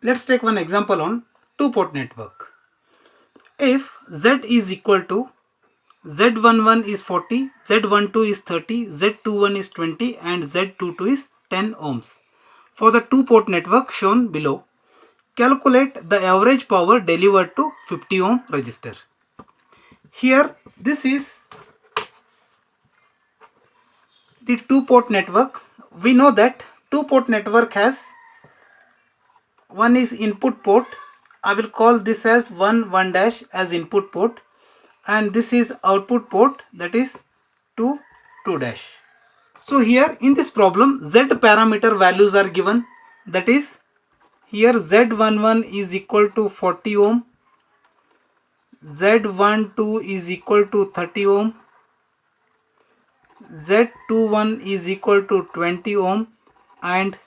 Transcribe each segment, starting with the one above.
Let's take one example on two-port network. If Z is equal to Z11 is 40, Z12 is 30, Z21 is 20 and Z22 is 10 ohms. For the two-port network shown below, calculate the average power delivered to 50 ohm resistor. Here this is the two-port network. We know that two-port network has one is input port. I will call this as 1 dash as input port, and this is output port, that is 2 dash. So here in this problem Z parameter values are given, that is here Z11 is equal to 40 ohm, Z12 is equal to 30 ohm, Z21 is equal to 20 ohm and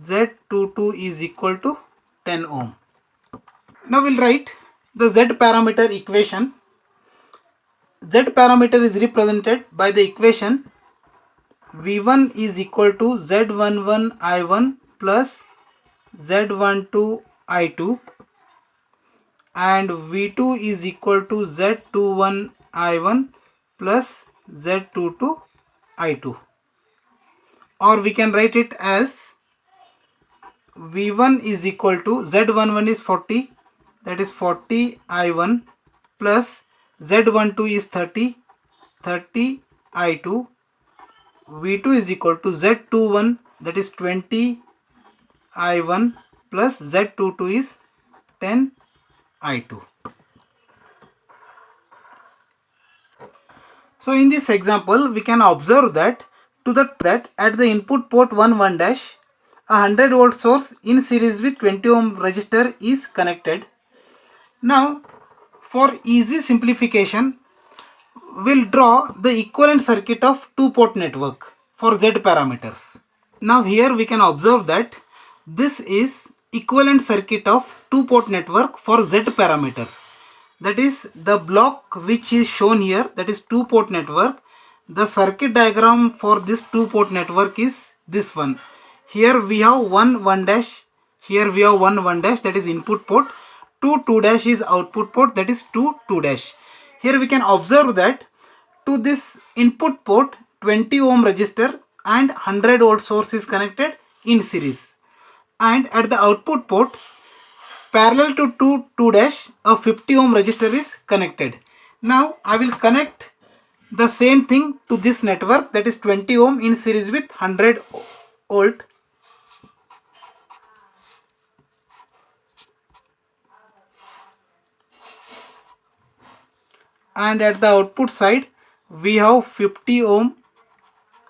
Z22 is equal to 10 ohm. Now we'll write the Z parameter equation. Z parameter is represented by the equation V1 is equal to Z11 I1 plus Z12 I2 and V2 is equal to Z21 I1 plus Z22 I2, or we can write it as V1 is equal to Z11 is 40, that is 40 I1 plus Z12 is 30, 30 I2. V2 is equal to Z21, that is 20 I1 plus Z22 is 10 I2. So in this example we can observe that at the input port 1 dash a 100 volt source in series with 20 ohm resistor is connected. Now for easy simplification we'll draw the equivalent circuit of two port network for Z parameters. Now here we can observe that this is equivalent circuit of two port network for Z parameters. That is the block which is shown here, that is two port network. The circuit diagram for this two port network is this one. Here we have 1 dash, here we have 1 dash, that is input port. 2 dash is output port, that is 2 dash. Here we can observe that to this input port 20 ohm resistor and 100 volt source is connected in series, and at the output port parallel to 2 dash a 50 ohm resistor is connected. Now I will connect the same thing to this network, that is 20 ohm in series with 100 volt. And at the output side we have 50 ohm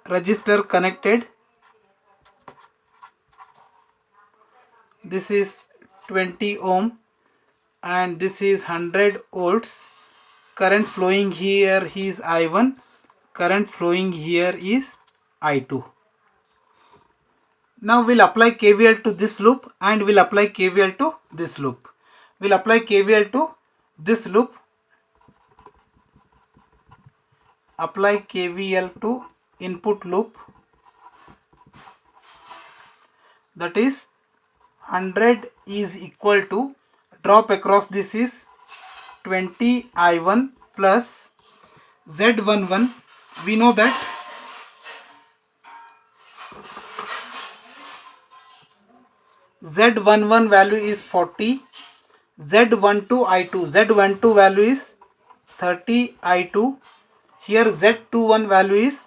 resistor connected. This is 20 ohm and this is 100 volts. Current flowing here is I1, current flowing here is I2. Now we'll apply KVL to this loop and we'll apply KVL to this loop. We'll apply KVL to this loop, apply KVL to input loop, that is 100 is equal to, drop across this is 20 I1 plus Z11. We know that Z11 value is 40, Z12 I2, Z12 value is 30 I2, here Z21 value is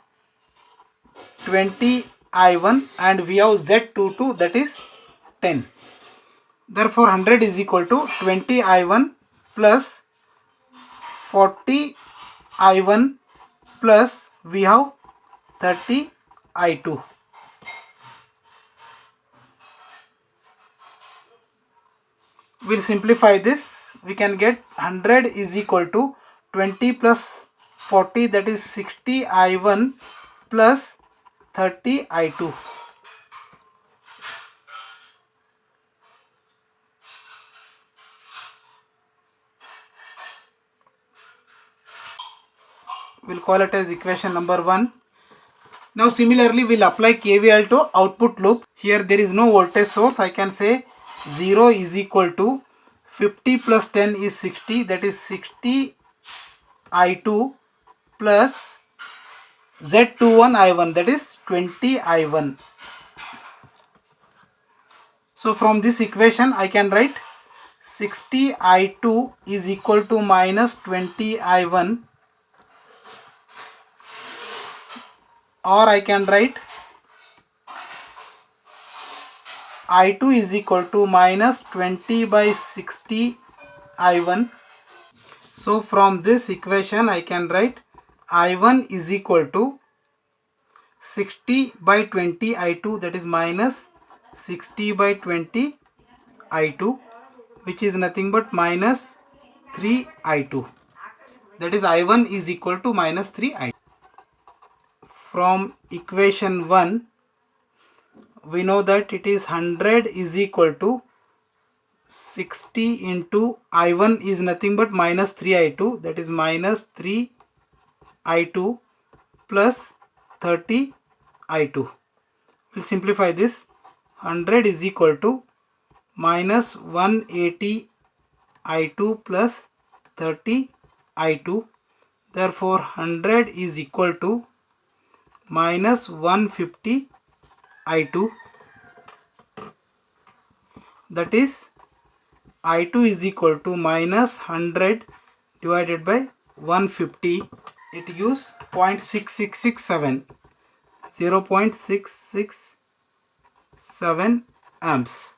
20 I1 and we have Z22, that is 10. Therefore 100 is equal to 20 I1 plus 40 I1 plus we have 30 I2. We'll simplify this. We can get 100 is equal to 20 plus 40, that is 60 I1 plus 30 I2. We'll call it as equation number 1. Now similarly we'll apply KVL to output loop. Here there is no voltage source. I can say 0 is equal to 50 plus 10 is 60, that is 60 I2 plus Z21 I1, that is 20 I1. So from this equation I can write 60 I2 is equal to minus 20 I1, or I can write I2 is equal to minus 20 by 60 I1. So from this equation I can write I1 is equal to 60 by 20 I2, that is minus 60 by 20 I2, which is nothing but minus 3 I2, that is I1 is equal to minus 3 I2. From equation 1 we know that it is 100 is equal to 60 into I1 is nothing but minus 3 I2, that is minus 3 I2 plus 30 I2. We'll simplify this. 100 is equal to minus 180 I2 plus 30 I2. Therefore 100 is equal to minus 150 I2, that is I2 is equal to minus 100 divided by 150. It gives 0.6667, 0.667 amps.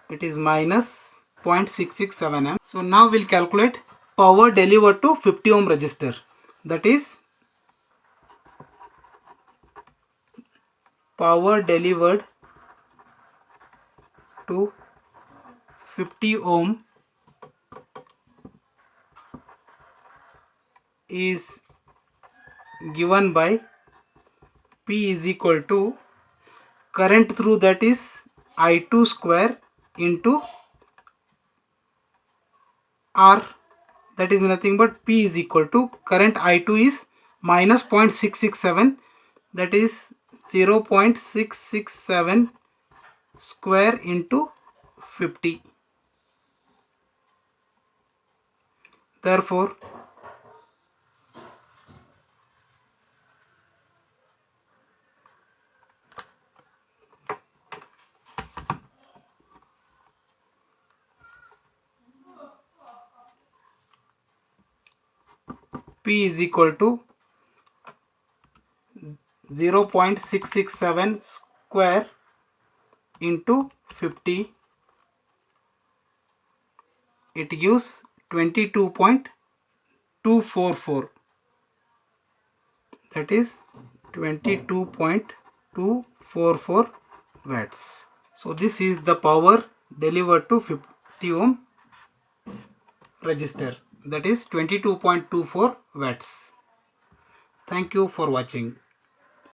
It is minus 0.667 amps. So now we'll calculate power delivered to 50 ohm resistor, that is power delivered to 50 ohm is given by P is equal to current through, that is I2 square into R, that is nothing but P is equal to current I2 is minus 0.667, that is 0.667 square into 50. Therefore P is equal to 0.667 square into 50. It gives 22.244, that is 22.244 watts. So this is the power delivered to 50 ohm resistor, that is 22.24 watts. Thank you for watching.